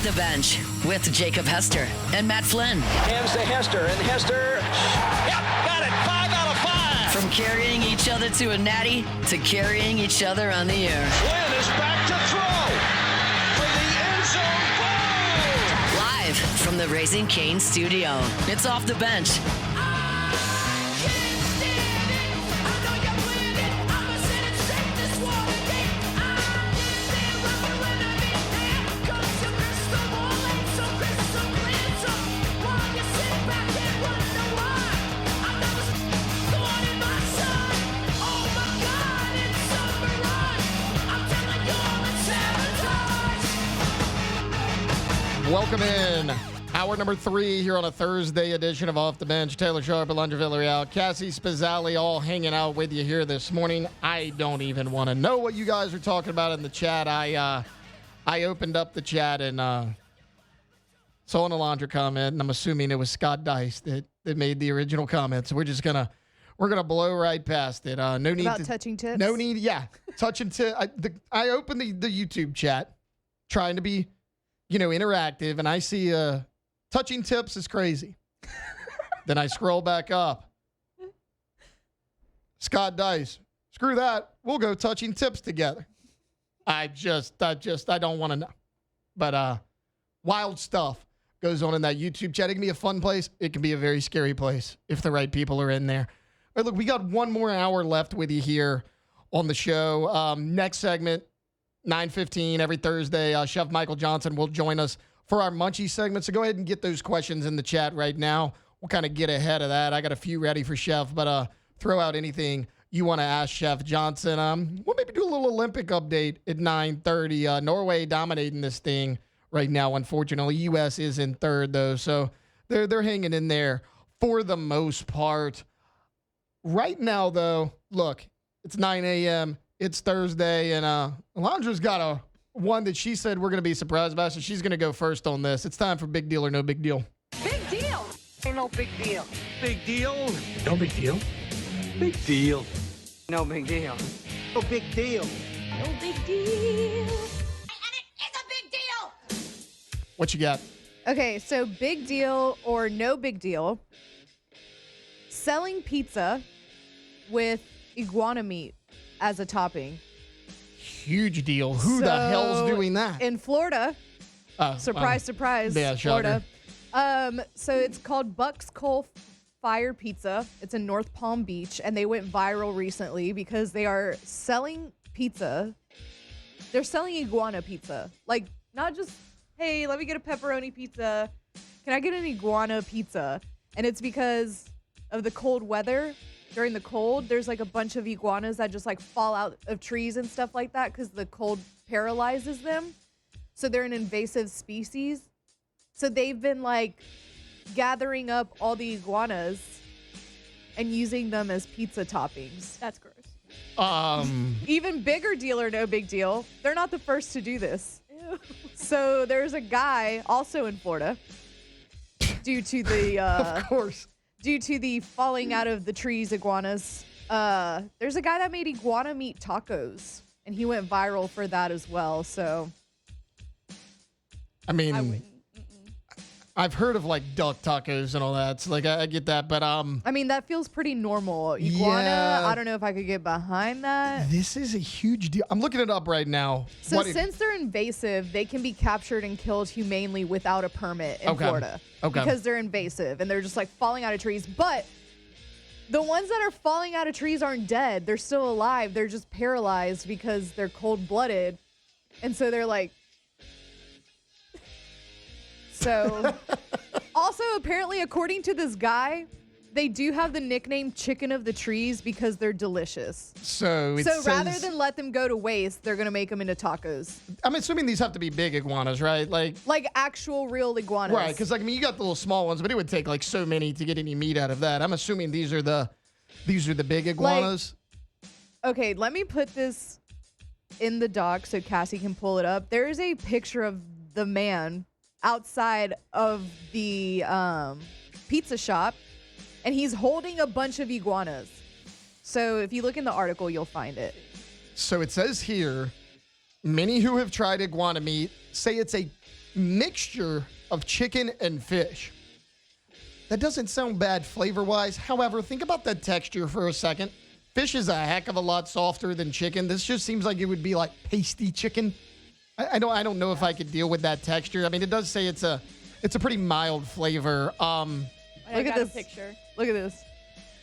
The Bench with Jacob Hester and Matt Flynn. Hands to Hester, and Hester, yep, got it, 5 out of 5. From carrying each other to a natty to carrying each other on the air. Flynn is back to throw for the end zone goal. Live from the Raising Cane studio, it's Off the Bench. Welcome in. Hour number 3 here on a Thursday edition of Off the Bench. Taylor Sharp, Alondra Villarreal, Cassie Spazzali all hanging out with you here this morning. I don't even want to know what you guys are talking about in the chat. I opened up the chat and saw an Alondra comment, and I'm assuming it was Scott Dice that made the original comment. So we're gonna blow right past it. No need about touching tips. No need. Yeah, touching tip. I opened the YouTube chat, trying to be, interactive, and I see touching tips is crazy. Then I scroll back up. Scott Dice, screw that. We'll go touching tips together. I don't want to know. But wild stuff goes on in that YouTube chat. It can be a fun place. It can be a very scary place if the right people are in there. All right, look, we got one more hour left with you here on the show. Next segment, 9:15 every Thursday. Chef Michael Johnson will join us for our Munchies segment. So go ahead and get those questions in the chat right now. We'll kind of get ahead of that. I got a few ready for Chef, but throw out anything you want to ask Chef Johnson. We'll maybe do a little Olympic update at 9:30. Norway dominating this thing right now. Unfortunately, U.S. is in third though, so they're hanging in there for the most part. Right now, though, look, it's 9 a.m. It's Thursday, and Alondra's got one that she said we're going to be surprised about, so she's going to go first on this. It's time for Big Deal or No Big Deal. Big deal. Ain't no big deal. Big deal. No big deal. Big deal. No big deal. No big deal. No big deal. And it is a big deal. What you got? Okay, so big deal or no big deal. Selling pizza with iguana meat as a topping. Huge deal. Who the hell's doing that? In Florida. Surprise. Yeah, Florida. So it's called Buck's Coal Fire Pizza. It's in North Palm Beach, and they went viral recently because they are selling pizza. They're selling iguana pizza. Like, not just, hey, let me get a pepperoni pizza. Can I get an iguana pizza? And it's because of the cold weather. During the cold, there's like a bunch of iguanas that just like fall out of trees and stuff like that because the cold paralyzes them. So they're an invasive species. So they've been like gathering up all the iguanas and using them as pizza toppings. That's gross. Even bigger deal or no big deal. They're not the first to do this. Ew. So there's a guy also in Florida due to the Of course. Due to the falling out of the trees iguanas, there's a guy that made iguana meat tacos, and he went viral for that as well. So, I mean, I've heard of like duck tacos and all that. So like I get that, but I mean, that feels pretty normal. Iguana, Yeah. I don't know if I could get behind that. this is a huge deal. I'm looking it up right now. So since they're invasive, they can be captured and killed humanely without a permit in Florida. Okay. Because they're invasive and they're just like falling out of trees. But the ones that are falling out of trees aren't dead. They're still alive. They're just paralyzed because they're cold-blooded. And so they're like... So... Also, apparently, according to this guy... They do have the nickname Chicken of the Trees because they're delicious. So rather than let them go to waste, they're going to make them into tacos. I'm assuming these have to be big iguanas, right? Like actual real iguanas. Right, because like I mean, you got the little small ones, but it would take like so many to get any meat out of that. I'm assuming these are the big iguanas. Okay, let me put this in the doc so Cassie can pull it up. There is a picture of the man outside of the pizza shop. And he's holding a bunch of iguanas. So if you look in the article, you'll find it. So it says here, many who have tried iguana meat say it's a mixture of chicken and fish. That doesn't sound bad flavor-wise. However, think about that texture for a second. Fish is a heck of a lot softer than chicken. This just seems like it would be like pasty chicken. I don't know if I could deal with that texture. I mean, it does say it's a pretty mild flavor. Look at this picture. Look at this.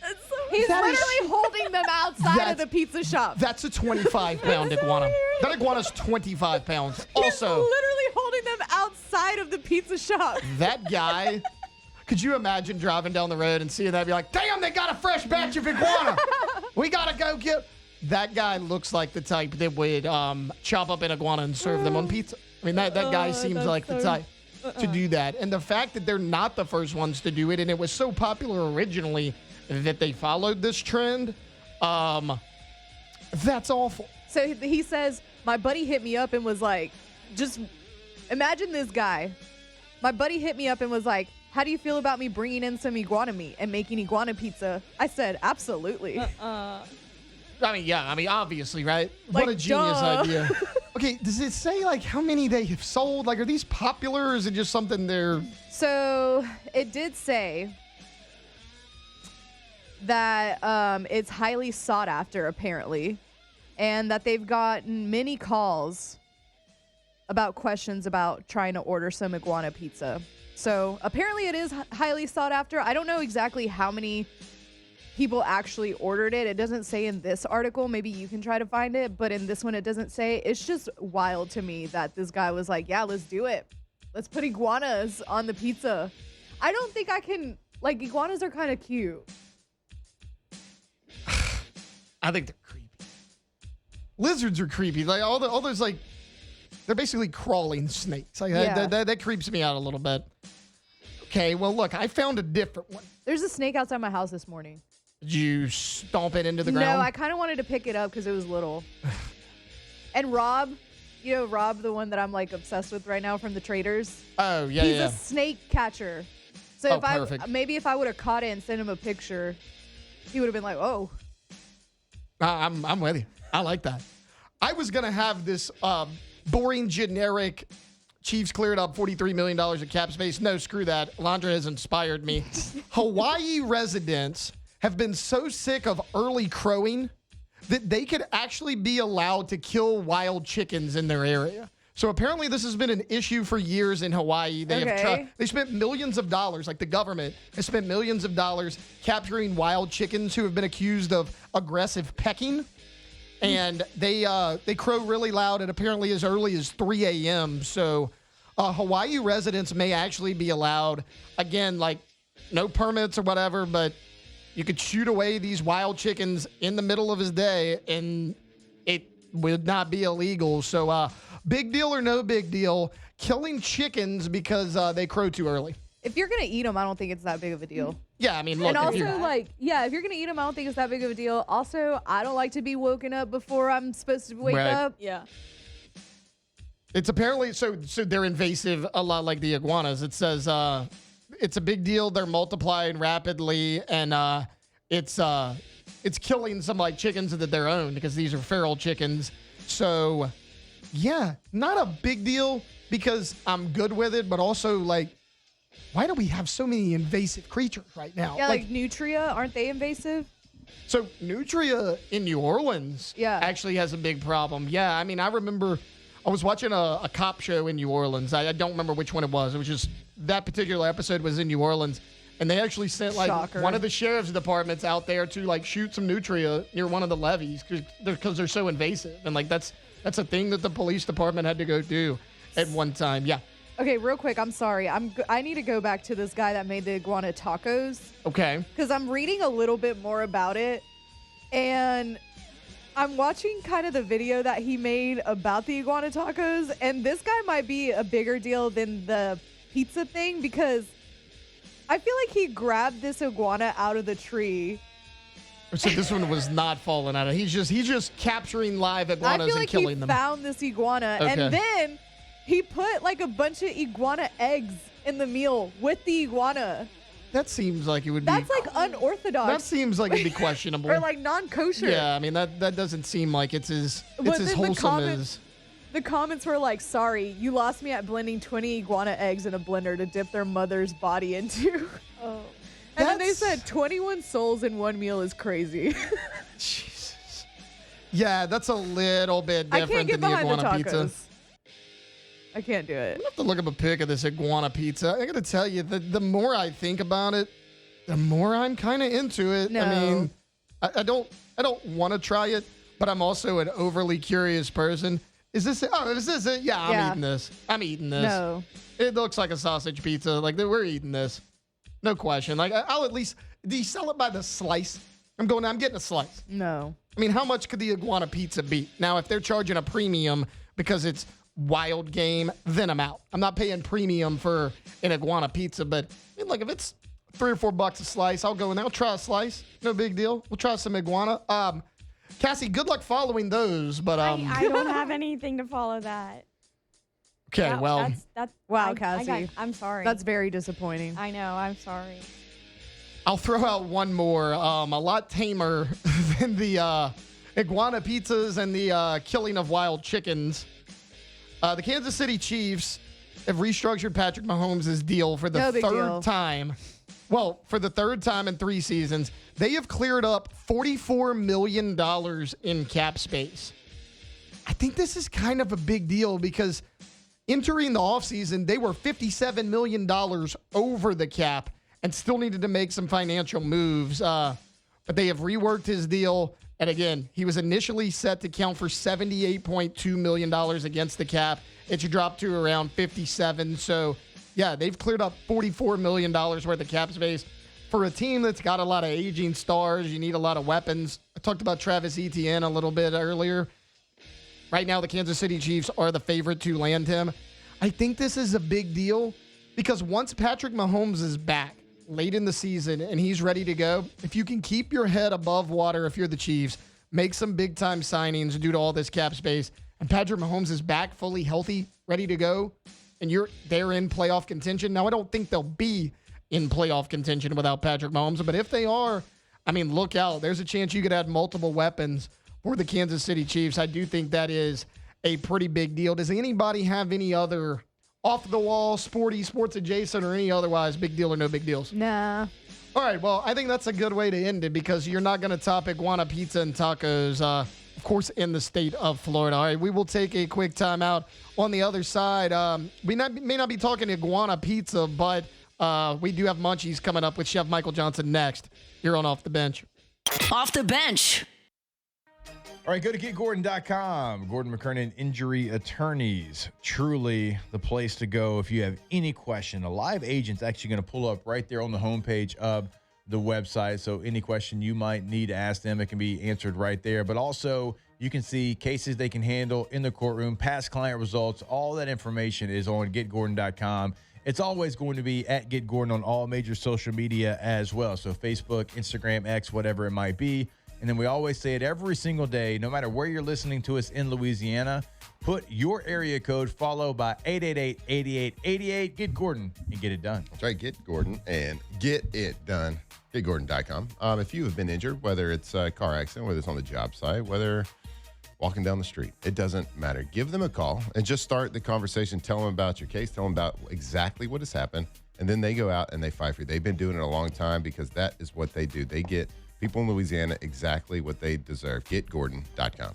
That's so He's That is- literally holding them outside of the pizza shop. That's a 25-pound iguana. That iguana's 25 pounds. He's Also, literally holding them outside of the pizza shop. that guy, could you imagine driving down the road and seeing that and be like, damn, they got a fresh batch of iguana. We got to go get. That guy looks like the type that would chop up an iguana and serve them on pizza. I mean, that guy seems like the type to do that. And the fact that they're not the first ones to do it, and it was so popular originally that they followed this trend, that's awful. So he says, my buddy hit me up and was like, just imagine this guy. My buddy hit me up and was like, how do you feel about me bringing in some iguana meat and making iguana pizza? I said, absolutely. I mean, obviously, right? Like, What a genius duh. idea. Okay, does it say, like, how many they have sold? Like, are these popular, or is it just something they're... So it did say that it's highly sought after, apparently, and that they've gotten many calls about questions about trying to order some iguana pizza. So apparently it is highly sought after. I don't know exactly how many people actually ordered it. It doesn't say in this article. Maybe you can try to find it, but in this one it doesn't say. It's just wild to me that this guy was like, yeah, let's do it. Let's put iguanas on the pizza. I don't think I can, like, iguanas are kind of cute. I think they're creepy. Lizards are creepy. Like, all those, like, they're basically crawling snakes. Like, Yeah. that creeps me out a little bit. Okay, well, look, I found a different one. There's a snake outside my house this morning. Did you stomp it into the ground? No, I kind of wanted to pick it up because it was little. And Rob, you know Rob, the one that I'm like obsessed with right now from the Traders. Oh, yeah, He's yeah. a snake catcher. So Oh, if I perfect. maybe if I would have caught it and sent him a picture, he would have been like, "Oh, I'm with you. I like that. I was going to have this boring, generic Chiefs cleared up $43 million of cap space. No, screw that. Alondra has inspired me. Hawaii residents have been so sick of early crowing that they could actually be allowed to kill wild chickens in their area. So apparently this has been an issue for years in Hawaii. Okay. They spent millions of dollars, like the government has spent millions of dollars capturing wild chickens who have been accused of aggressive pecking. And they crow really loud and apparently as early as 3 a.m. So Hawaii residents may actually be allowed, again, like no permits or whatever, but you could shoot away these wild chickens in the middle of his day and it would not be illegal. So big deal or no big deal, killing chickens because they crow too early. if you're gonna eat them, I don't think it's that big of a deal." Yeah, I mean, look. And if also, you- like, yeah, if you're gonna eat them, I don't think it's that big of a deal. Also, I don't like to be woken up before I'm supposed to wake Right. up. Yeah. It's apparently so they're invasive, a lot like the iguanas. It says it's a big deal. They're multiplying rapidly, and it's killing some like chickens that they're owned because these are feral chickens. So yeah, not a big deal because I'm good with it, but also like, why do we have so many invasive creatures right now? Yeah, like nutria, aren't they invasive? So nutria in New Orleans Yeah. actually has a big problem. Yeah, I mean, I remember I was watching a cop show in New Orleans. I don't remember which one it was. It was just that particular episode was in New Orleans. And they actually sent like Shocker. one of the sheriff's departments out there to like shoot some nutria near one of the levees because they're so invasive. And like that's a thing that the police department had to go do at one time. Yeah. Okay, real quick, I'm sorry. I need to go back to this guy that made the iguana tacos Okay. because I'm reading a little bit more about it, and I'm watching kind of the video that he made about the iguana tacos, and this guy might be a bigger deal than the pizza thing because I feel like he grabbed this iguana out of the tree. So this one was not falling out of. He's just capturing live I iguanas feel and like he killing them. found this iguana, Okay. and then he put like a bunch of iguana eggs in the meal with the iguana. That seems like it would That's be. like unorthodox. That seems like it'd be questionable. or like non-kosher. Yeah, I mean that doesn't seem like it's as Was it's as it the wholesome comment- as. The comments were like, sorry, you lost me at blending 20 iguana eggs in a blender to dip their mother's body into. Oh. And then they said 21 souls in one meal is crazy. Jesus. Yeah, that's a little bit I can't different get than the behind the iguana tacos. pizza. I can't do it. I have to look up a pic of this iguana pizza. I got to tell you, the more I think about it, the more I'm kind of into it. No. I mean, I don't want to try it, but I'm also an overly curious person. Is this it? Oh, is this it? Yeah, I'm eating this. I'm eating this. No. It looks like a sausage pizza. Like, we're eating this. No question. Like, I'll at least, do you sell it by the slice? I'm getting a slice. No. I mean, how much could the iguana pizza be? Now, if they're charging a premium because it's wild game, then I'm out. I'm not paying premium for an iguana pizza, but I mean, like, if it's $3 or $4 a slice, I'll go in there. I'll try a slice. No big deal. We'll try some iguana. Cassie, good luck following those, but I don't have anything to follow that. okay, well, That's Wow, Cassie. I'm sorry. That's very disappointing. I know. I'm sorry. I'll throw out one more. A lot tamer than the iguana pizzas and the killing of wild chickens. The Kansas City Chiefs have restructured Patrick Mahomes' deal for the No big third deal. time. Well, for the third time in 3 seasons, they have cleared up $44 million in cap space. I think this is kind of a big deal because entering the offseason, they were $57 million over the cap and still needed to make some financial moves. But they have reworked his deal. And again, he was initially set to count for $78.2 million against the cap. It should drop to around 57. So, yeah, they've cleared up $44 million worth of cap space. For a team that's got a lot of aging stars, you need a lot of weapons. I talked about Travis Etienne a little bit earlier. Right now, the Kansas City Chiefs are the favorite to land him. I think this is a big deal because once Patrick Mahomes is back late in the season and he's ready to go, if you can keep your head above water if you're the Chiefs, make some big-time signings due to all this cap space, and Patrick Mahomes is back fully healthy, ready to go, and they're in playoff contention. Now, I don't think they'll be in playoff contention without Patrick Mahomes, but if they are, I mean, look out. There's a chance you could add multiple weapons for the Kansas City Chiefs. I do think that is a pretty big deal. Does anybody have any other off-the-wall, sports adjacent, or any otherwise big deal or no big deals? Nah. All right, well, I think that's a good way to end it because you're not going to top iguana pizza and tacos, of course, in the state of Florida. All right, we will take a quick timeout. On the other side, we may not be talking iguana pizza, but we do have Munchies coming up with Chef Michael Johnson next here on Off the Bench. Off the bench. All right, go to getgordon.com. Gordon McKernan Injury Attorneys. Truly the place to go if you have any question. A live agent's actually going to pull up right there on the homepage of the website. So any question you might need to ask them, it can be answered right there. But also, you can see cases they can handle in the courtroom, past client results. All that information is on getgordon.com. It's always going to be at Get Gordon on all major social media as well. So Facebook, Instagram, X, whatever it might be. And then we always say it every single day, no matter where you're listening to us in Louisiana, put your area code followed by 888-8888. Get Gordon and get it done. That's right. Get Gordon and get it done. GetGordon.com. If you have been injured, whether it's a car accident, whether it's on the job site, whether walking down the street, it doesn't matter. Give them a call and just start the conversation. Tell them about your case. Tell them about exactly what has happened. And then they go out and they fight for you. They've been doing it a long time because that is what they do. They get people in Louisiana exactly what they deserve. GetGordon.com.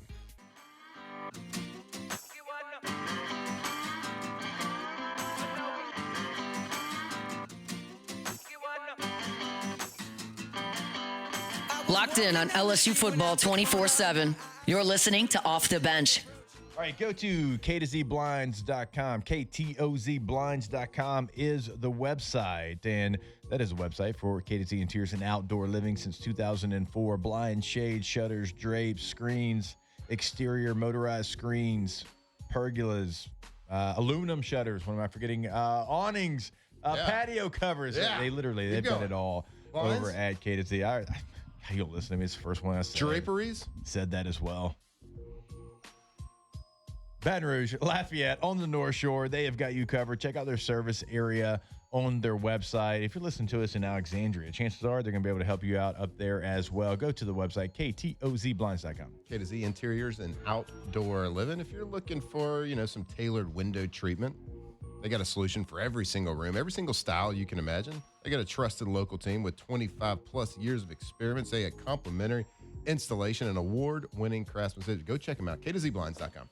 Locked in on LSU football 24/7. You're listening to Off the Bench. All right, go to KTOZBlinds.com. KTOZBlinds.com is the website, and that is a website for K2Z Interiors and Outdoor Living since 2004. Blinds, shades, shutters, drapes, screens, exterior motorized screens, pergolas, aluminum shutters. What am I forgetting? Awnings, patio covers. Yeah. They've Keep done going. it all Blinds? over at K2Z. You don't listen to me. It's the first one I said. Draperies? Said that as well. Baton Rouge, Lafayette, on the North Shore. They have got you covered. Check out their service area on their website. If you're listening to us in Alexandria, chances are they're going to be able to help you out up there as well. Go to the website, ktozblinds.com. K to Z Interiors and Outdoor Living. If you're looking for, some tailored window treatment, they got a solution for every single room, every single style you can imagine. They got a trusted local team with 25 plus years of experience. They got complimentary installation and award-winning craftsmanship. Go check them out, ktozblinds.com.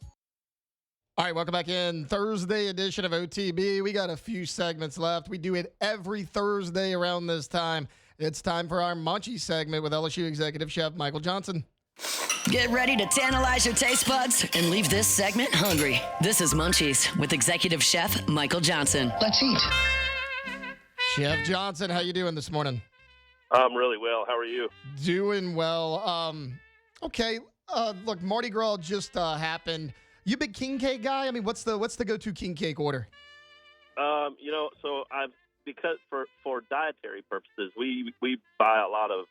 All right, welcome back in. Thursday edition of OTB. We got a few segments left. We do it every Thursday around this time. It's time for our Munchies segment with LSU Executive Chef Michael Johnson. Get ready to tantalize your taste buds and leave this segment hungry. This is Munchies with Executive Chef Michael Johnson. Let's eat. Chef Johnson, how you doing this morning? I'm really well. How are you? Doing well. Okay. Look, Mardi Gras just happened. You a big king cake guy? I mean, what's the go-to king cake order? So because for dietary purposes, we buy a lot of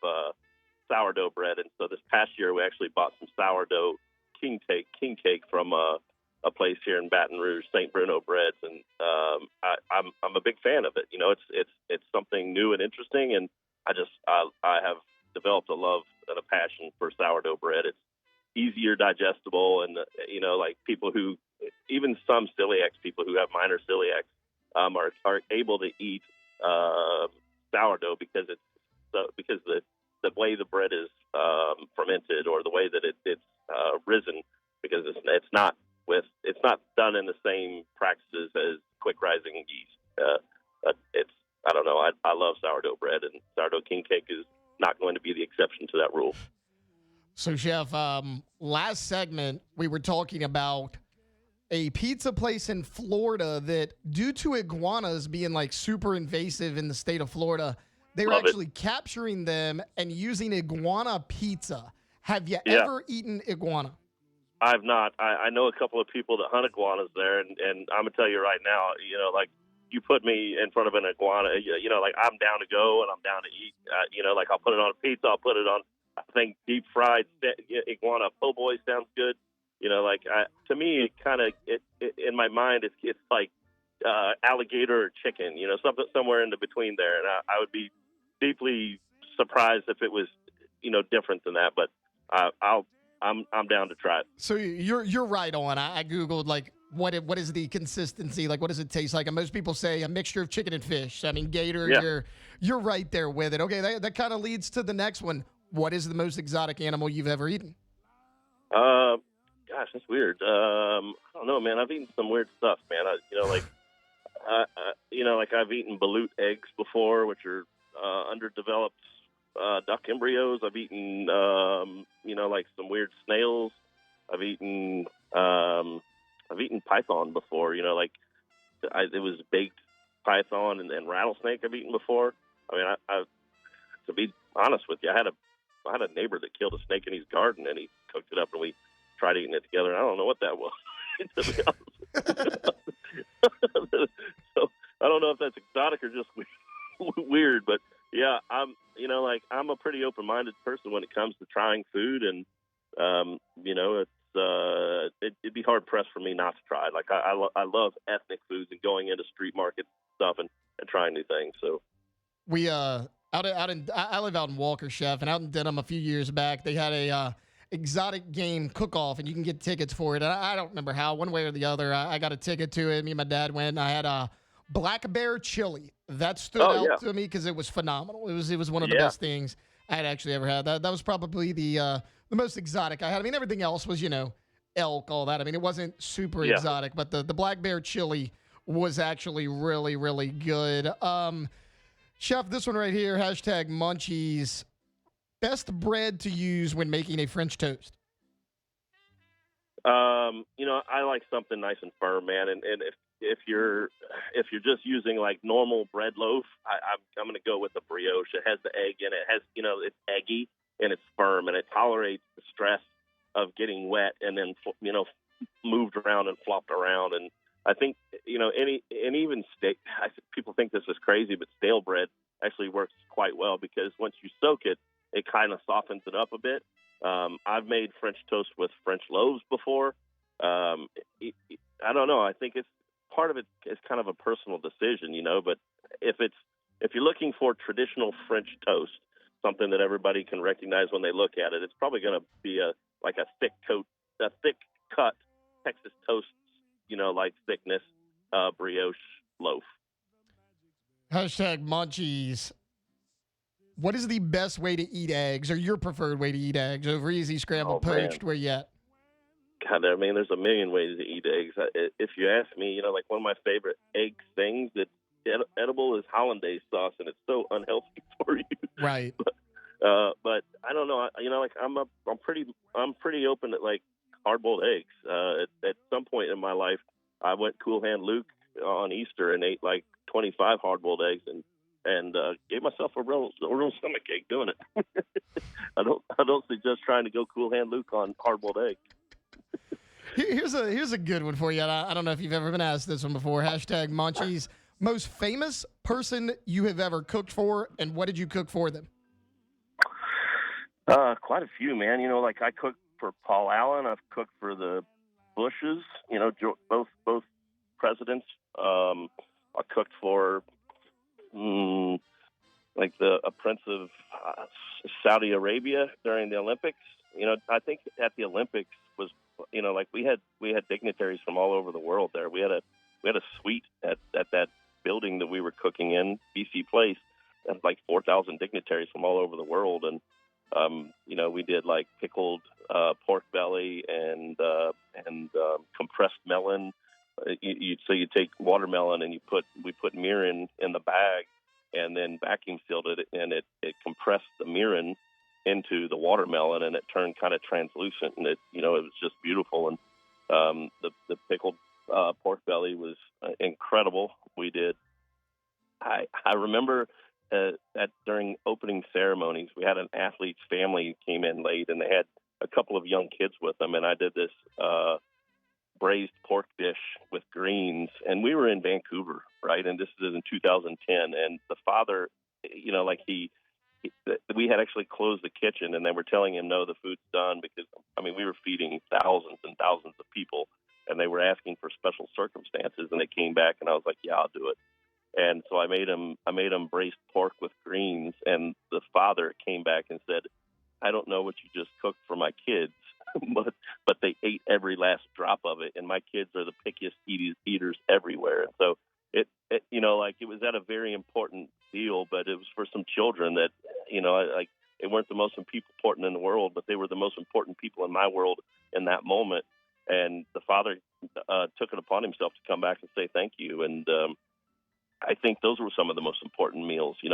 sourdough bread, and so this past year we actually bought some sourdough king cake from a place here in Baton Rouge, St. Bruno Breads, and I'm a big fan of it. It's something new and interesting, and I have developed a love and a passion for sourdough bread. It's easier digestible, and like people who, even some celiac people who have minor celiacs, are able to eat sourdough because the way the bread is fermented, or the way that it's risen, because it's not done in the same practices as quick rising yeast. I don't know. I love sourdough bread, and sourdough king cake is not going to be the exception to that rule. So, Chef, last segment, we were talking about a pizza place in Florida that, due to iguanas being like super invasive in the state of Florida, they were actually capturing them and using iguana pizza. Have you ever eaten iguana? I've not. I know a couple of people that hunt iguanas there, and I'm going to tell you right now, like, you put me in front of an iguana, like, I'm down to go and I'm down to eat. Like, I'll put it on a pizza, I'll put it on, I think, deep fried iguana po' boy sounds good. To me, it kind of, in my mind, it's like alligator or chicken, something somewhere in the between there. And I would be deeply surprised if it was, different than that. But I'm down to try it. So you're right on. I Googled, like, what is the consistency? Like, what does it taste like? And most people say a mixture of chicken and fish. I mean, gator, you're right there with it. Okay, that kind of leads to the next one. What is the most exotic animal you've ever eaten? Gosh, that's weird. I don't know, man. I've eaten some weird stuff, man. I've eaten balut eggs before, which are underdeveloped duck embryos. I've eaten, like some weird snails. I've eaten python before. It was baked python and rattlesnake I've eaten before. I mean, to be honest with you, I had a neighbor that killed a snake in his garden, and he cooked it up, and we tried eating it together. And I don't know what that was, to be honest. So I don't know if that's exotic or just weird, but yeah, I'm a pretty open-minded person when it comes to trying food, and it'd be hard pressed for me not to try. Like, I love ethnic foods and going into street market stuff and trying new things. So we I live out in Walker, Chef, and out in Denham a few years back, they had a exotic game cook-off, and you can get tickets for it. And I don't remember how, one way or the other, I got a ticket to it. Me and my dad went, and I had a black bear chili. That stood out to me because it was phenomenal. It was one of the best things I had actually ever had. That was probably the most exotic I had. I mean, everything else was, elk, all that. I mean, it wasn't super exotic, but the black bear chili was actually really, really good. Chef, this one right here, #Munchies. Best bread to use when making a French toast? I like something nice and firm, man. And if you're just using like normal bread loaf, I'm going to go with the brioche. It has the egg in it. It has, it's eggy and it's firm, and it tolerates the stress of getting wet and then, moved around and flopped around. And I think, even steak, people think this is crazy, but stale bread actually works quite well, because once you soak it, it kind of softens it up a bit. I've made French toast with French loaves before. I don't know. I think it's part of it is kind of a personal decision, But if you're looking for traditional French toast, something that everybody can recognize when they look at it, it's probably going to be a thick cut Texas toast, like thickness brioche loaf. Hashtag Munchies. What is the best way to eat eggs, or your preferred way to eat eggs? Over easy, scrambled, poached, where you at? God, I mean, there's a million ways to eat eggs. If you ask me, like one of my favorite egg things that's edible is hollandaise sauce, and it's so unhealthy for you. Right. But I don't know. I'm pretty open to like hard-boiled eggs. At some point in my life, I went Cool Hand Luke on Easter and ate like 25 hard-boiled eggs and gave myself a real stomach ache doing it. I don't suggest trying to go Cool Hand Luke on hard-boiled eggs. Here's a good one for you. I don't know if you've ever been asked this one before. Hashtag Munchies. Most famous person you have ever cooked for, and what did you cook for them? Quite a few, man. Like I cooked for Paul Allen. I've cooked for the Bushes. Both presidents. I cooked for a prince of Saudi Arabia during the Olympics. I think at the Olympics was, we had dignitaries from all over the world there. We had a suite at that building that we were cooking in, BC Place, and like 4,000 dignitaries from all over the world. And we did like pickled pork belly and compressed melon. So you take watermelon and we put mirin in the bag and then vacuum sealed it, and it compressed the mirin into the watermelon, and it turned kind of translucent, and it was just beautiful. And the pickled pork belly was incredible. We did. I remember during opening ceremonies, we had an athlete's family came in late, and they had a couple of young kids with them, and I did this braised pork dish with greens, and we were in Vancouver, right? And this is in 2010, and the father, we had actually closed the kitchen, and they were telling him, no, the food's done, because, we were feeding thousands and thousands of people, and they were asking for special circumstances, and they came back, and I was like, yeah, I'll do it. And so I made them braised pork with greens, and the father came back and said, I don't know what you just cooked for my kids, but they ate every last drop of it, and my kids are the pickiest eaters everywhere. And so it was at a very important deal, but it was for some children that, they weren't the most important in the world, but they were the most important people in my world in that moment. And the father took it upon himself to come back and say thank you. And I think those were some of the most important meals. It's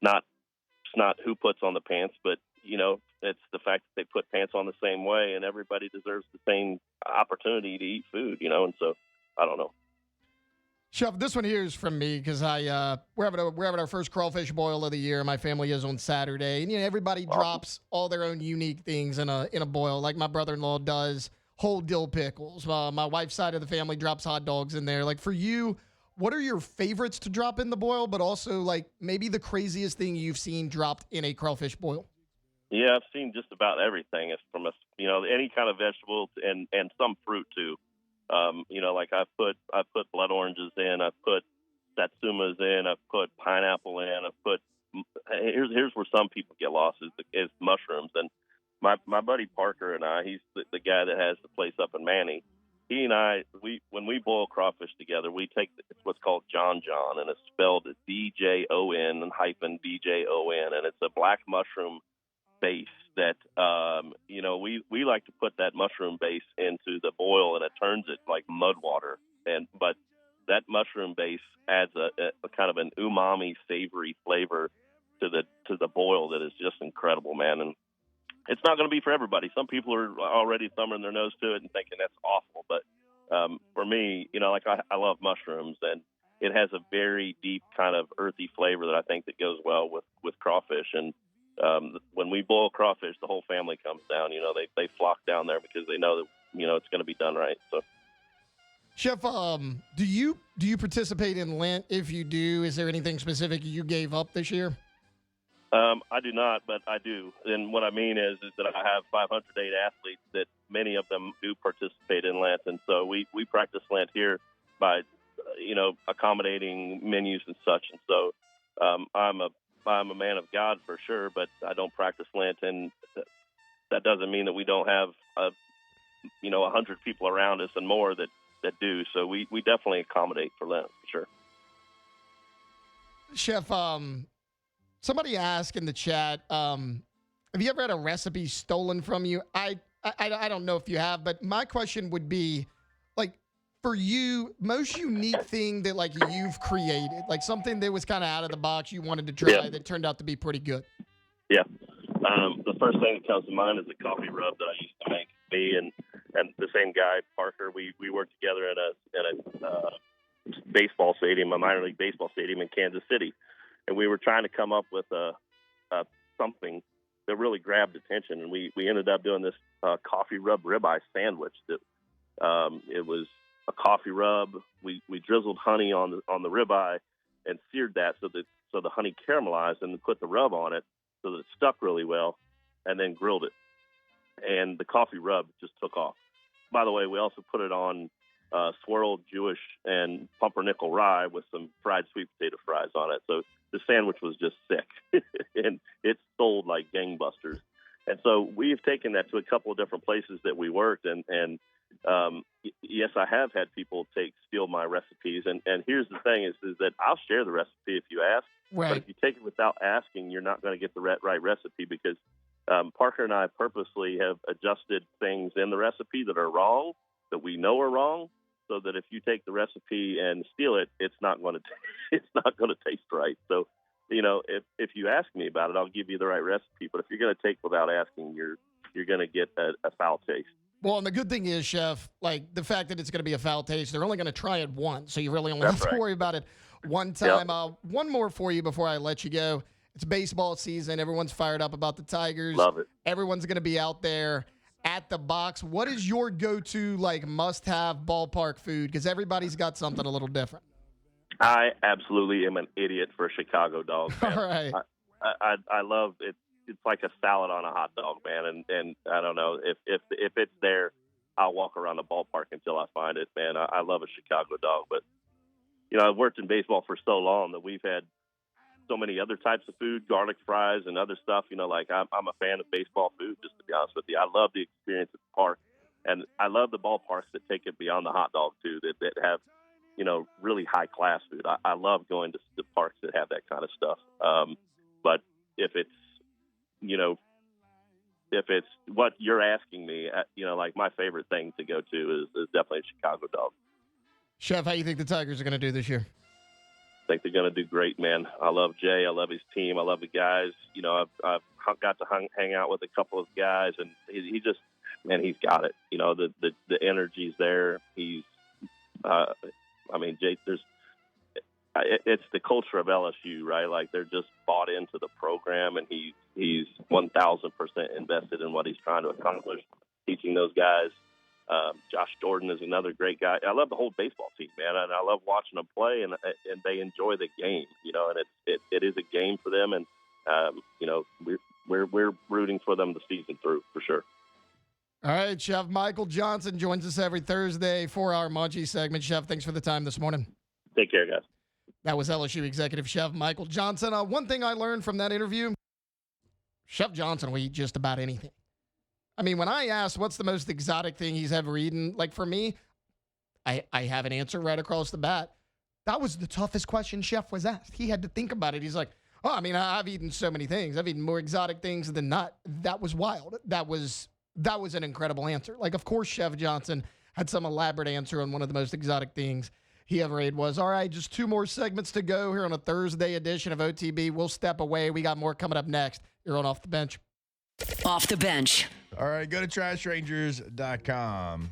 not who puts on the pants, but it's the fact that they put pants on the same way, and everybody deserves the same opportunity to eat food. And so I don't know. Chef, this one here is from me because we're having our first crawfish boil of the year. My family is on Saturday, and everybody drops all their own unique things in a boil. Like my brother-in-law does whole dill pickles. My wife's side of the family drops hot dogs in there. Like for you, what are your favorites to drop in the boil? But also like maybe the craziest thing you've seen dropped in a crawfish boil. Yeah, I've seen just about everything. It's from any kind of vegetable and some fruit too. Like I've put blood oranges in, I've put satsumas in, I've put pineapple in, here's where some people get lost is mushrooms. And my buddy Parker and I, he's the guy that has the place up in Manny. He and I, when we boil crawfish together, we take it's what's called John, and it's spelled DJON hyphen DJON, and it's a black mushroom base that we like to put that mushroom base into the boil, and it turns it like mud water. But that mushroom base adds a kind of an umami, savory flavor to the boil that is just incredible, man. And it's not going to be for everybody. Some people are already thumbing their nose to it and thinking that's awful. But for me, I love mushrooms, and it has a very deep kind of earthy flavor that I think that goes well with crawfish. And when we boil crawfish, the whole family comes down. They flock down there because they know that it's going to be done right. So, Chef, do you participate in Lent? If you do, is there anything specific you gave up this year? I do not, but I do. And what I mean is that I have 508 athletes that many of them do participate in Lent. And so we practice Lent here by, accommodating menus and such. And so I'm a man of God for sure, but I don't practice Lent. And that doesn't mean that we don't have, 100 people around us and more that do. So we definitely accommodate for Lent for sure. Chef, somebody asked in the chat, have you ever had a recipe stolen from you? I don't know if you have, but my question would be, like, for you, most unique thing that, like, you've created, like something that was kind of out of the box you wanted to try that turned out to be pretty good. Yeah. The first thing that comes to mind is the coffee rub that I used to make. Me and the same guy, Parker, we worked together at a baseball stadium, a minor league baseball stadium in Kansas City. And we were trying to come up with something that really grabbed attention. And we ended up doing this coffee rub ribeye sandwich. That it was a coffee rub. We drizzled honey on the ribeye and seared that so the honey caramelized, and then put the rub on it so that it stuck really well, and then grilled it. And the coffee rub just took off. By the way, we also put it on swirled Jewish and pumpernickel rye with some fried sweet potato fries on it. So the sandwich was just sick, and it sold like gangbusters. And so we've taken that to a couple of different places that we worked. And yes, I have had people steal my recipes. And here's the thing is that I'll share the recipe if you ask. Right. But if you take it without asking, you're not going to get the right recipe, because Parker and I purposely have adjusted things in the recipe that are wrong, that we know are wrong, so that if you take the recipe and steal it, it's not going to taste right. So, if you ask me about it, I'll give you the right recipe. But if you're going to take without asking, you're going to get a foul taste. Well, and the good thing is, Chef, like the fact that it's going to be a foul taste, they're only going to try it once, so you really only have to worry about it one time. Yep. One more for you before I let you go. It's baseball season. Everyone's fired up about the Tigers. Love it. Everyone's going to be out there at the box. What is your go-to, like, must-have ballpark food? Because everybody's got something a little different. I absolutely am an idiot for a Chicago dog, man. All right. I love it. It's like a salad on a hot dog, man. And I don't know if it's there, I'll walk around the ballpark until I find it, man. I love a Chicago dog, but I've worked in baseball for so long that we've had so many other types of food, garlic fries and other stuff. Like I'm a fan of baseball food, just to be honest with you. I love the experience at the park, and I love the ballparks that take it beyond the hot dog too, that have really high class food. I love going to the parks that have that kind of stuff. But if it's what you're asking me, like my favorite thing to go to is definitely a Chicago dog. Chef, how do you think the Tigers are going to do this year? I think they're going to do great, man. I love Jay. I love his team. I love the guys. I've got to hang out with a couple of guys, and he just, man, he's got it. The energy's there. He's, Jay, it's the culture of LSU, right? Like they're just bought into the program, and he's 1,000% invested in what he's trying to accomplish, teaching those guys. Josh Jordan is another great guy. I love the whole baseball team, man, and I love watching them play, and they enjoy the game, and it is a game for them, and we're rooting for them the season through for sure. All right, Chef Michael Johnson joins us every Thursday for our Munchies segment. Chef, thanks for the time this morning. Take care, guys. That was LSU Executive Chef Michael Johnson. One thing I learned from that interview, Chef Johnson will eat just about anything. I mean, when I asked what's the most exotic thing he's ever eaten, like for me, I have an answer right across the bat. That was the toughest question Chef was asked. He had to think about it. He's like, I've eaten so many things. I've eaten more exotic things than not. That was wild. That was an incredible answer. Like, of course, Chef Johnson had some elaborate answer on one of the most exotic things he ever ate was. All right, just 2 more segments to go here on a Thursday edition of OTB. We'll step away. We got more coming up next. You're on Off the Bench. Off the Bench. All right, go to trashrangers.com.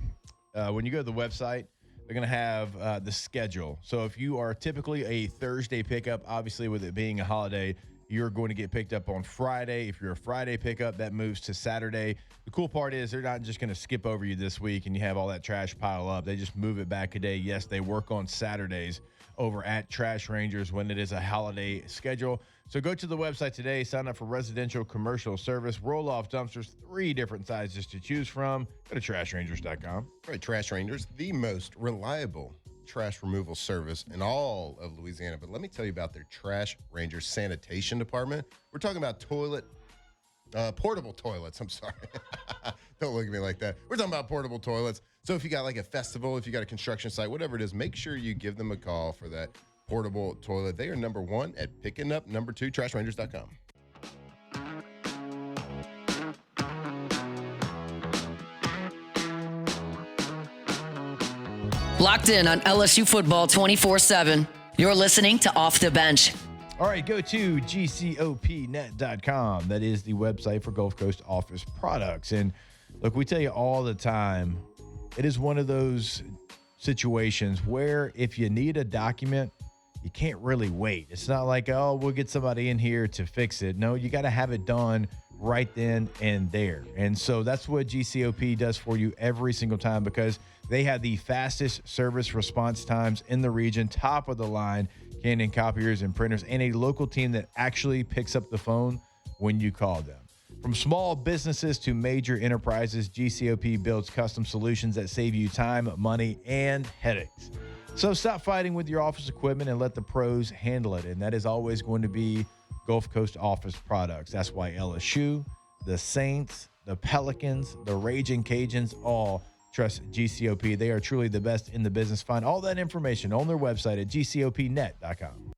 When you go to the website, they're going to have the schedule. So if you are typically a Thursday pickup, obviously with it being a holiday, you're going to get picked up on Friday. If you're a Friday pickup, that moves to Saturday. The cool part is they're not just going to skip over you this week and you have all that trash pile up. They just move it back a day. Yes, they work on Saturdays. over at Trash Rangers when it is a holiday schedule. So go to the website today, sign up for residential commercial service, roll-off dumpsters, 3 different sizes to choose from. Go to trashrangers.com. Right, Trash Rangers, the most reliable trash removal service in all of Louisiana. But let me tell you about their Trash Rangers sanitation department. We're talking about portable toilets. I'm sorry. Don't look at me like that. We're talking about portable toilets. So if you got like a festival, if you got a construction site, whatever it is, make sure you give them a call for that portable toilet. They are number 1 at picking up number 2, trashrangers.com. Locked in on LSU football 24/7. You're listening to Off the Bench. All right, go to gcopnet.com. That is the website for Gulf Coast Office Products. And look, we tell you all the time, it is one of those situations where if you need a document, you can't really wait. It's not like, oh, we'll get somebody in here to fix it. No, you got to have it done right then and there. And so that's what GCOP does for you every single time, because they have the fastest service response times in the region, top of the line, Canon copiers and printers, and a local team that actually picks up the phone when you call them. From small businesses to major enterprises, GCOP builds custom solutions that save you time, money, and headaches. So stop fighting with your office equipment and let the pros handle it. And that is always going to be Gulf Coast Office Products. That's why LSU, the Saints, the Pelicans, the Raging Cajuns all trust GCOP. They are truly the best in the business. Find all that information on their website at gcopnet.com.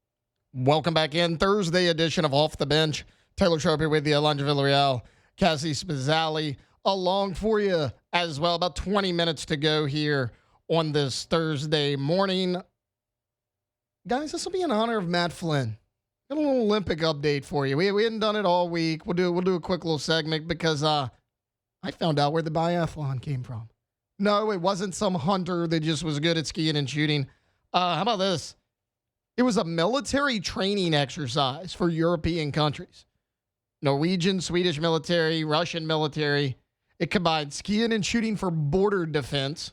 Welcome back in. Thursday edition of Off the Bench. Taylor Sharpie with you, Alondra Villarreal, Cassie Spazzali along for you as well. About 20 minutes to go here on this Thursday morning. Guys, this will be in honor of Matt Flynn. Got a little Olympic update for you. We hadn't done it all week. We'll do a quick little segment because I found out where the biathlon came from. No, it wasn't some hunter that just was good at skiing and shooting. How about this? It was a military training exercise for European countries. Norwegian, Swedish military, Russian military. It combined skiing and shooting for border defense.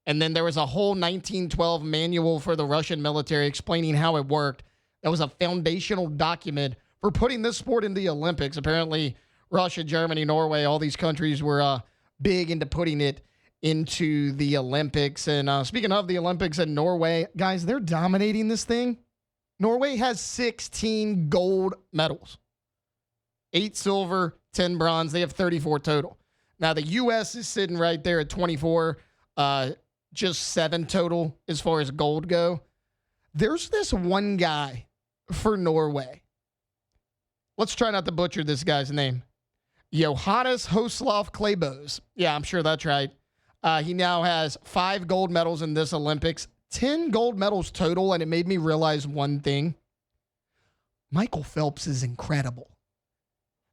And then there was a whole 1912 manual for the Russian military explaining how it worked. That was a foundational document for putting this sport in the Olympics. Apparently, Russia, Germany, Norway, all these countries were big into putting it into the Olympics. And speaking of the Olympics in Norway, guys, they're dominating this thing. Norway has 16 gold medals, 8 silver, 10 bronze. They have 34 total. Now, the U.S. is sitting right there at 24, just 7 total as far as gold go. There's this one guy for Norway. Let's try not to butcher this guy's name. Johannes Hoslov Kleibos. Yeah, I'm sure that's right. He now has 5 gold medals in this Olympics, 10 gold medals total, and it made me realize one thing. Michael Phelps is incredible.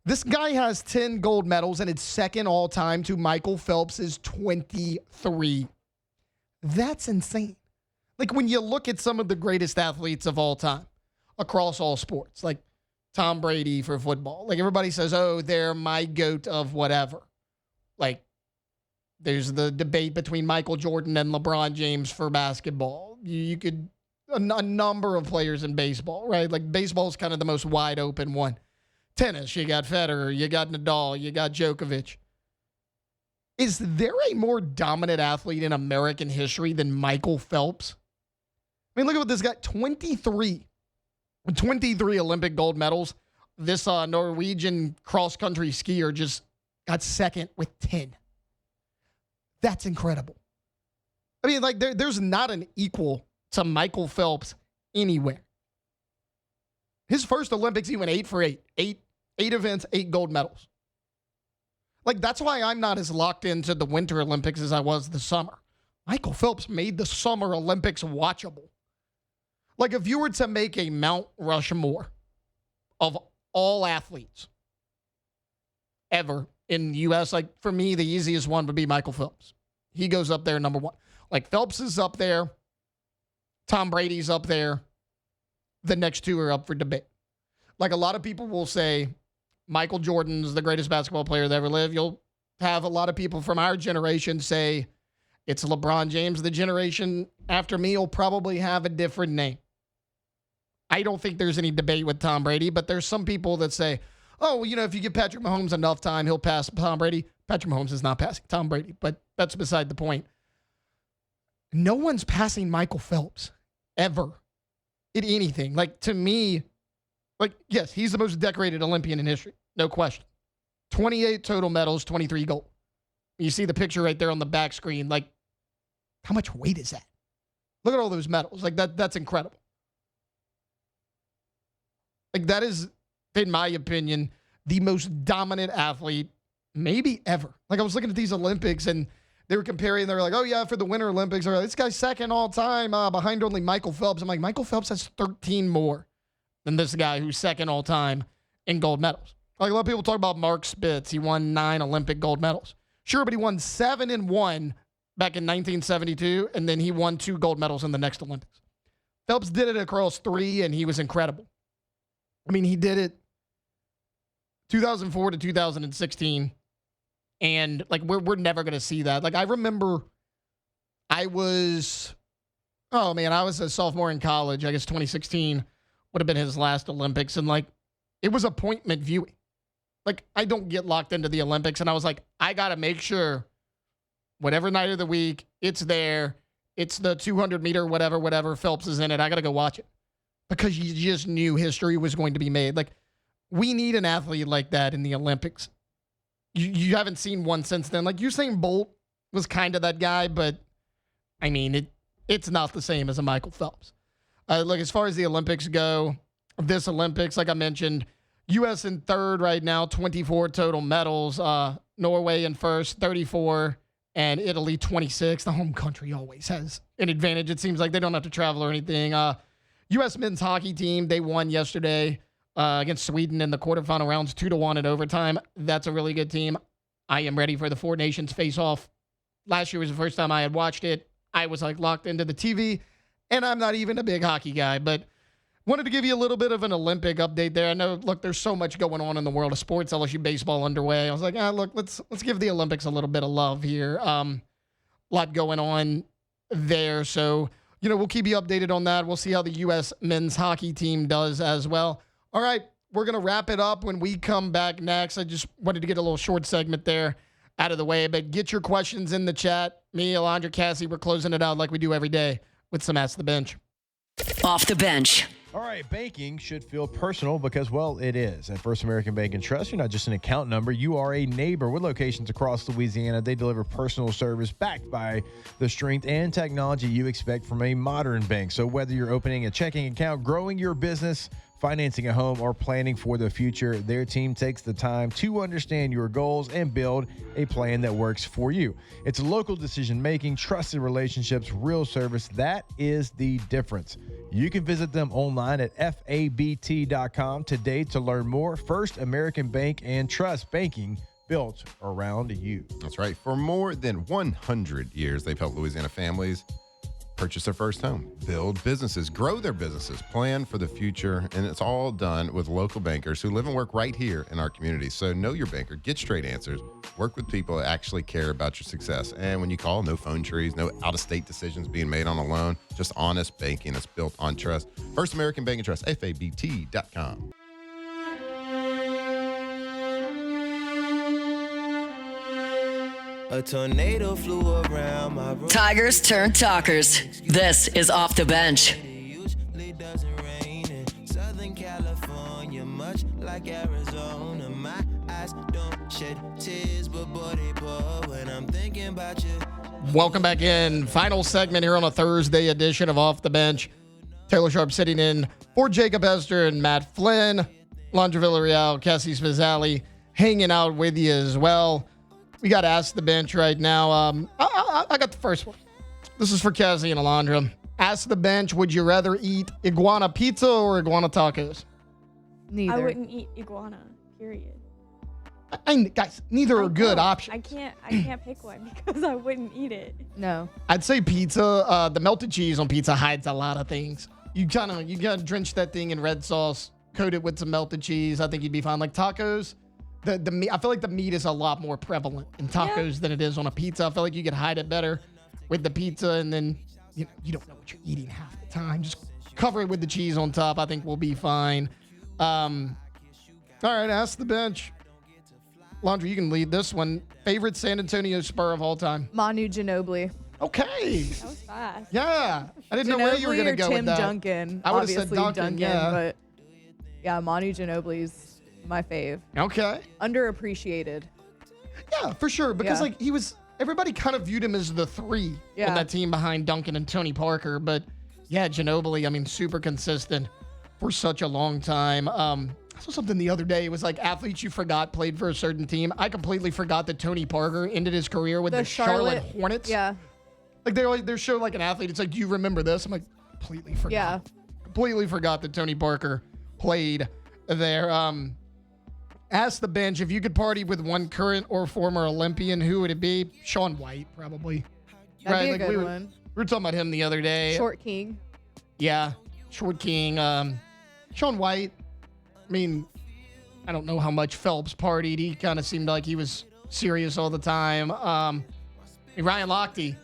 This guy has 10 gold medals, and it's second all-time to Michael Phelps' 23. That's insane. Like, when you look at some of the greatest athletes of all time across all sports, like Tom Brady for football, like everybody says, oh, they're my GOAT of whatever. Like, there's the debate between Michael Jordan and LeBron James for basketball. You could, a number of players in baseball, right? Like, baseball is kind of the most wide open one. Tennis, you got Federer, you got Nadal, you got Djokovic. Is there a more dominant athlete in American history than Michael Phelps? I mean, look at what this guy, 23 Olympic gold medals. This Norwegian cross-country skier just got second with 10. That's incredible. I mean, like, there's not an equal to Michael Phelps anywhere. His first Olympics, he went 8 for 8. 8 events, 8 gold medals. Like, that's why I'm not as locked into the Winter Olympics as I was the summer. Michael Phelps made the Summer Olympics watchable. Like, if you were to make a Mount Rushmore of all athletes ever in the U.S., like, for me, the easiest one would be Michael Phelps. He goes up there number 1. Like, Phelps is up there. Tom Brady's up there. The next 2 are up for debate. Like, a lot of people will say Michael Jordan's the greatest basketball player that ever lived. You'll have a lot of people from our generation say It's LeBron James. The generation after me will probably have a different name. I don't think there's any debate with Tom Brady, but there's some people that say, oh, well, if you give Patrick Mahomes enough time, he'll pass Tom Brady. Patrick Mahomes is not passing Tom Brady, but that's beside the point. No one's passing Michael Phelps ever in anything. Like, to me, yes, he's the most decorated Olympian in history. No question. 28 total medals, 23 gold. You see the picture right there on the back screen. Like, how much weight is that? Look at all those medals. Like, that's incredible. Like, that is, in my opinion, the most dominant athlete maybe ever. Like, I was looking at these Olympics, and they were comparing. They were like, oh, yeah, for the Winter Olympics, they're like, this guy's second all time behind only Michael Phelps. I'm like, Michael Phelps has 13 more than this guy who's second all time in gold medals. Like, a lot of people talk about Mark Spitz. He won 9 Olympic gold medals. Sure, but he won 7 and 1 back in 1972, and then he won 2 gold medals in the next Olympics. Phelps did it across 3, and he was incredible. I mean, he did it 2004 to 2016, and, like, we're never going to see that. Like, I remember I was a sophomore in college. I guess 2016 would have been his last Olympics, and, like, it was appointment viewing. Like, I don't get locked into the Olympics, and I was like, I got to make sure whatever night of the week, it's there. It's the 200-meter, whatever, Phelps is in it. I got to go watch it because you just knew history was going to be made. Like, we need an athlete like that in the Olympics. You haven't seen one since then. Like, Usain Bolt was kind of that guy, but, I mean, it's not the same as a Michael Phelps. Look, as far as the Olympics go, this Olympics, like I mentioned, U.S. in third right now, 24 total medals. Norway in first, 34, and Italy 26. The home country always has an advantage. It seems like they don't have to travel or anything. U.S. men's hockey team, they won yesterday against Sweden in the quarterfinal rounds, 2-1 in overtime. That's a really good team. I am ready for the Four Nations face-off. Last year was the first time I had watched it. I was like locked into the TV, and I'm not even a big hockey guy, but wanted to give you a little bit of an Olympic update there. I know, look, there's so much going on in the world of sports. LSU baseball underway. I was like, look, let's give the Olympics a little bit of love here. A lot going on there. So, we'll keep you updated on that. We'll see how the U.S. men's hockey team does as well. All right, we're going to wrap it up when we come back next. I just wanted to get a little short segment there out of the way, but get your questions in the chat. Me, Alondra, Cassie, we're closing it out like we do every day with some Ask the Bench. Off the bench. All right, banking should feel personal because, well, it is. At First American Bank and Trust, you're not just an account number. You are a neighbor with locations across Louisiana. They deliver personal service backed by the strength and technology you expect from a modern bank. So whether you're opening a checking account, growing your business, financing a home, or planning for the future, their team takes the time to understand your goals and build a plan that works for you. It's local decision-making, trusted relationships, real service. That is the difference. You can visit them online at fabt.com today to learn more. First American Bank and Trust, banking built around you. That's right. For more than 100 years, they've helped Louisiana families purchase their first home, build businesses, grow their businesses, plan for the future, and it's all done with local bankers who live and work right here in our community. So know your banker, get straight answers, work with people that actually care about your success. And when you call, no phone trees, no out-of-state decisions being made on a loan, just honest banking that's built on trust. First American Bank and Trust, fabt.com. A tornado flew around my room. Tigers turn talkers. This is Off the Bench. Usually doesn't rain in Southern California, much like Arizona. My eyes don't shed tears, but boy, they pour when I'm thinking about you. Welcome back in. Final segment here on a Thursday edition of Off the Bench. Taylor Sharp sitting in for Jacob Hester and Matt Flynn. Alondra Villarreal, Cassie Spazzali hanging out with you as well. We got to Ask the Bench right now. I got the first one. This is for Cassie and Alondra. Ask the Bench, would you rather eat iguana pizza or iguana tacos? Neither. I wouldn't eat iguana, period. Guys, neither are good options. I can't pick one because I wouldn't eat it. No. I'd say pizza. The melted cheese on pizza hides a lot of things. You gotta drench that thing in red sauce, coat it with some melted cheese. I think you'd be fine. Like tacos. The meat, I feel like the meat is a lot more prevalent in tacos than it is on a pizza. I feel like you could hide it better. with the pizza, and then you don't know what you're eating half the time. Just cover it with the cheese on top. I think we'll be fine. All right, ask the bench. Laundry, you can lead this one. Favorite San Antonio Spur of all time? Manu Ginobili. Okay. That was fast. Yeah. I didn't know where you were going to go Tim with that. Duncan. I would have said Obviously Duncan, yeah. But yeah, Manu Ginobili's my fave. Okay. Underappreciated. Yeah, for sure. Because, Yeah. everybody kind of viewed him as the 3 on Yeah. that team behind Duncan and Tony Parker. But, yeah, Ginobili, I mean, super consistent for such a long time. I saw something the other day. It was like athletes you forgot played for a certain team. I completely forgot that Tony Parker ended his career with the Charlotte Hornets. Yeah. Like, they're showing like an athlete. It's like, do you remember this? I'm like, completely forgot. Yeah. Completely forgot that Tony Parker played there. Ask the bench, if you could party with one current or former Olympian, who would it be? Shaun White, probably. That'd be a good one. We were talking about him the other day. Short King. Yeah, Short King. Shaun White. I mean, I don't know how much Phelps partied. He kind of seemed like he was serious all the time. Ryan Lochte.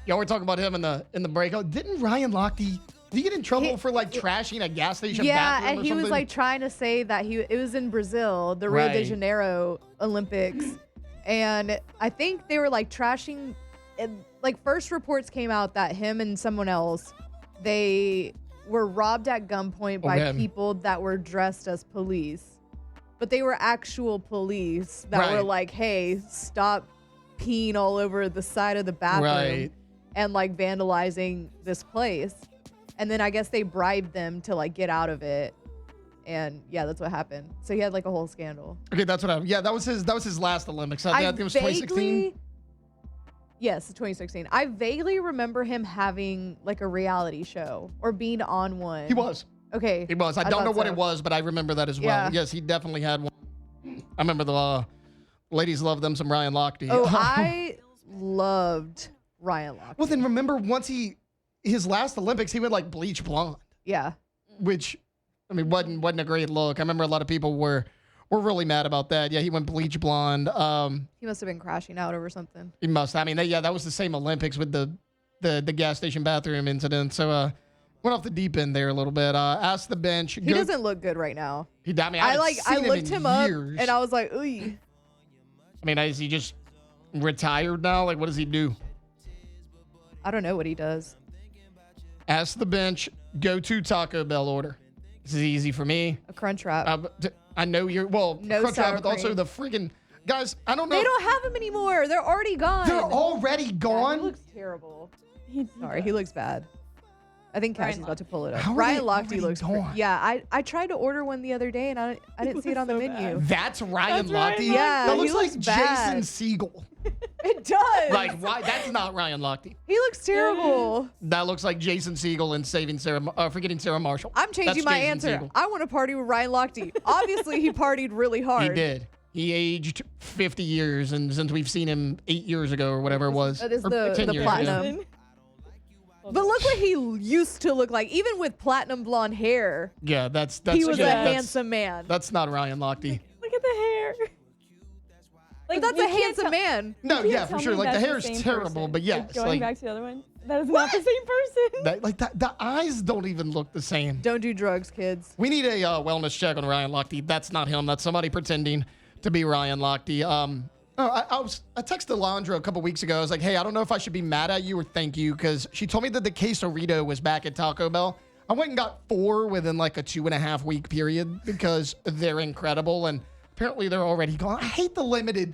Y'all were talking about him in the breakout. Didn't Ryan Lochte, did he get in trouble for like trashing a gas station bathroom Yeah, and or he was something? like trying to say that it was in Brazil, the Rio de Right. Janeiro Olympics. And I think they were like trashing, like first reports came out that him and someone else, they were robbed at gunpoint by Okay. people that were dressed as police. But they were actual police that were Right. like, hey, stop peeing all over the side of the bathroom Right. and like vandalizing this place. And then I guess they bribed them to like get out of it. And yeah, that's what happened. So he had like a whole scandal. Okay, that's what yeah, that was his last Olympics. I think it was 2016. Yes, 2016. I vaguely remember him having like a reality show or being on one. He was. Okay. He was. I don't thought know what so. it was, but I remember that as well. Yeah. Yes, he definitely had one. I remember the ladies love them some Ryan Lochte. Oh, I loved Ryan Lochte. Well, then remember once his last Olympics, he went like bleach blonde, Yeah. which I mean wasn't a great look. I remember a lot of people were really mad about that. Yeah, he went bleach blonde. He must have been crashing out over something. He must. I mean, that was the same Olympics with the gas station bathroom incident. So went off the deep end there a little bit. Ask the bench. He doesn't look good right now. I mean, I haven't looked seen him up years. and I was like, ooh. I mean, is he just retired now? Like, what does he do? I don't know what he does. Ask the bench. Go to Taco Bell order. This is easy for me. A crunch wrap. I know you're No crunch sour wrap, but also cream. the friggin' guys. I don't know. They don't have them anymore. They're already gone. They're already Yeah, gone. he looks terrible. Sorry, he looks bad. I think Cassie's Ryan about to pull it up. How are Ryan they Lochte already looks gone? Yeah, I tried to order one the other day and I didn't see it on the so menu. That's Ryan That's Ryan Lochte. Lochte. Yeah, that he looks like looks bad. Jason Segel. It does. Like, why? That's not Ryan Lochte. He looks terrible. That looks like Jason Segel in Forgetting Sarah Marshall. I'm changing That's my Jason answer. Segel. I want to party with Ryan Lochte. Obviously, he partied really hard. He did. He aged 50 years, and since we've seen him 8 years ago or whatever it was, That is or the 10 years platinum. ago. But look what he used to look like. Even with platinum blonde hair, Yeah, that's he was yeah, a that's- handsome man. That's not Ryan Lochte. Look at the hair. But that's you a can't handsome tell- man. No, you can't yeah, for tell sure. me Like the that's hair's same terrible, person. but yes, Going like back to the other one, that is not the same person. the eyes don't even look the same. Don't do drugs, kids. We need a wellness check on Ryan Lochte. That's not him. That's somebody pretending to be Ryan Lochte. I texted Alondra a couple weeks ago. I was like, hey, I don't know if I should be mad at you or thank you, because she told me that the quesarito was back at Taco Bell. I went and got 4 within like a 2.5 week period because they're incredible, and apparently they're already gone. I hate the limited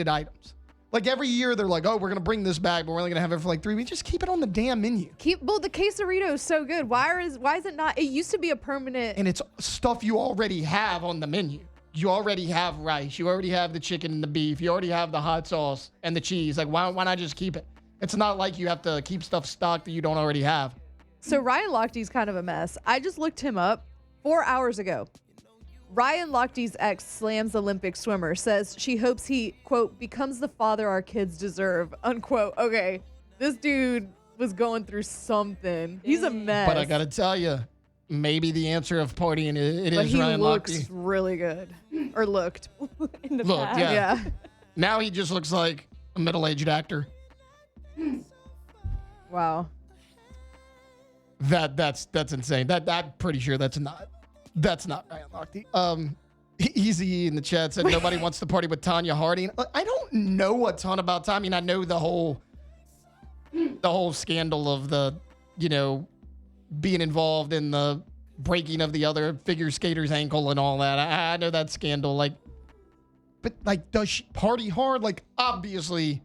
items. Like every year they're like, oh, we're gonna bring this back, but we're only gonna have it for like 3 weeks. Just keep it on the damn menu. The quesarito is so good. Why is it not? It used to be a permanent. And it's stuff you already have on the menu. You already have rice. You already have the chicken and the beef. You already have the hot sauce and the cheese. Like, why not just keep it? It's not like you have to keep stuff stocked that you don't already have. So Ryan Lochte's kind of a mess. I just looked him up 4 hours ago. Ryan Lochte's ex slams Olympic swimmer, says she hopes he, quote, becomes the father our kids deserve, unquote. Okay, this dude was going through something. He's a mess. But I got to tell you, maybe the answer of partying it But is he Ryan looks Lochte. really good. Or looked. In the Look, past. yeah. Yeah. Now he just looks like a middle-aged actor. Wow. That's insane. I'm pretty sure that's not Ryan Lochte. Easy in the chat said nobody wants to party with Tanya Harding. I don't know a ton about Tanya. I mean, I know the whole scandal of the, being involved in the breaking of the other figure skater's ankle and all that. I know that scandal. But does she party hard? Obviously,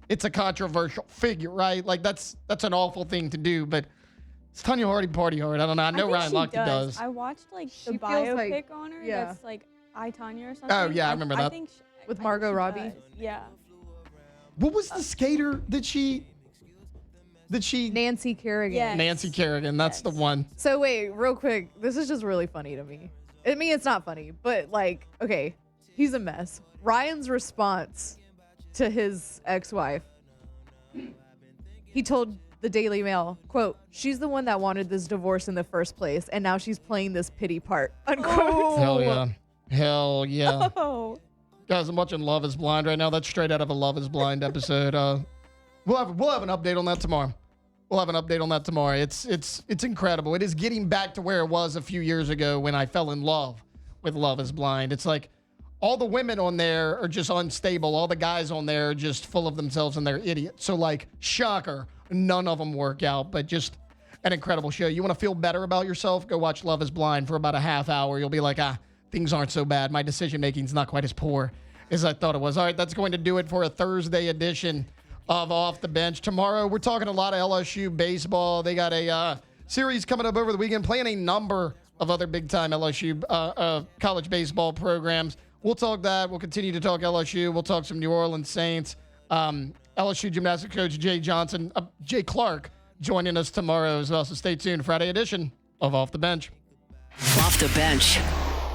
it's a controversial figure, right? That's an awful thing to do. But it's Tanya Harding party hard. I don't know. I know Ryan Lochte does. I watched the feels biopic on her. Yeah. That's I, Tanya or something. Oh yeah, I remember that. With Margot Robbie. Does. Yeah. What was the skater that she? Nancy Kerrigan. Yes. Nancy Kerrigan. That's the one. So wait, real quick. This is just really funny to me. I mean, it's not funny, but okay, he's a mess. Ryan's response to his ex-wife. He told the Daily Mail, quote, "She's the one that wanted this divorce in the first place, and now she's playing this pity part," unquote. Oh. Hell yeah. Hell yeah. Oh. Guys, I'm watching Love is Blind right now. That's straight out of a Love is Blind episode. We'll have an update on that tomorrow. It's incredible. It is getting back to where it was a few years ago when I fell in love with Love is Blind. It's like all the women on there are just unstable. All the guys on there are just full of themselves and they're idiots. So shocker, none of them work out, but just an incredible show. You want to feel better about yourself? Go watch Love is Blind for about a half hour. You'll be like, things aren't so bad. My decision-making is not quite as poor as I thought it was. All right, that's going to do it for a Thursday edition of Off the Bench. Tomorrow, we're talking a lot of LSU baseball. They got a series coming up over the weekend, playing a number of other big-time LSU college baseball programs. We'll talk that. We'll continue to talk LSU. We'll talk some New Orleans Saints. LSU gymnastics coach Jay Clark, joining us tomorrow as well. So stay tuned. Friday edition of Off the Bench. Off the Bench.